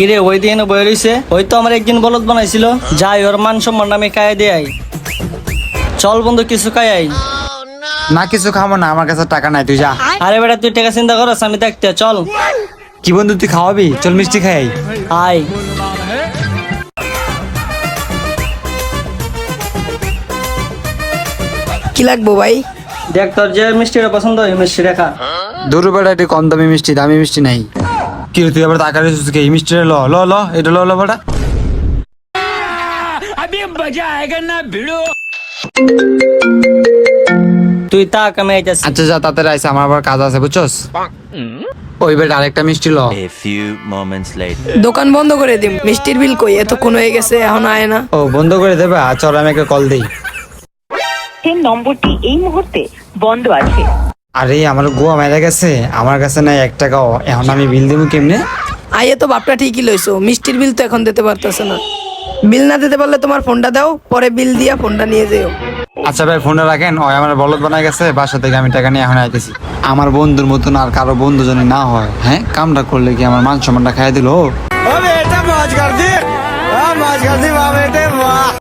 কিরে ওই দিন বয়ে রইছে, ওই তো আমার একদিন বলদ বানাইছিল, যাই ওর মান সম্মান নামে কায়ে দেয়। চল বন্ধু কিছু কায়াই। না কিছু খাবো না, আমার কাছে টাকা নাই, তুই যা। আরে বেটা তুই টাকা চিন্তা করস, আমি দেখতে চল। কি বন্ধু তুই খাওয়াবি? চল মিষ্টি খাই। আয় কি লাগবো ভাই? দেখ তোর যে মিষ্টিটা পছন্দ ওই মিষ্টি রেখা। দূর বেটা, একটু কম দামি মিষ্টি, দামি মিষ্টি নাই। কি রে তুই আবার টাকা রেছিস কি? এই মিষ্টিটা ল ল ল, এটা ল ল বেটা। তুই তাক আমি আইতাছি। আচ্ছা যা তাড়াতাড়ি আইসা, আমার আবার কাজ আছে বুঝছস। ওই বেটা আরেকটা মিষ্টি ল। A few moments later. দোকান বন্ধ করে দিম। মিষ্টির বিল কই? এতক্ষণ হয়ে গেছে এখন আয় না। ও বন্ধ করে দেবে? আচ্ছা ওর আমি একটা কল দিই। এর নম্বরটি এই মুহূর্তে বন্ধ আছে। আরে আমার গোয়া মেরে গেছে, আমার কাছে নাই 1 টাকাও, এখন আমি বিল দিব কেমনে? আইয়ে তো বাপটা ঠিকই লইছো, মিষ্টির বিল তো এখন দিতে পারতেছে না। বিল না দিতে পারলে তোমার ফোনটা দাও, পরে বিল দিয়া ফোনটা নিয়ে যেও। আচ্ছা ভাই ফোনটা রাখেন, ওই আমার বলদ বানায় গেছে, বাসা থেকে আমি টাকা নিয়ে এখন আইতেছি। আমার বন্ধুর মতন আর কারো বন্ধু যদি না হয়, হ্যাঁ কামটা করলে কি আমার মান সম্মানটা খাইয়ে দিল?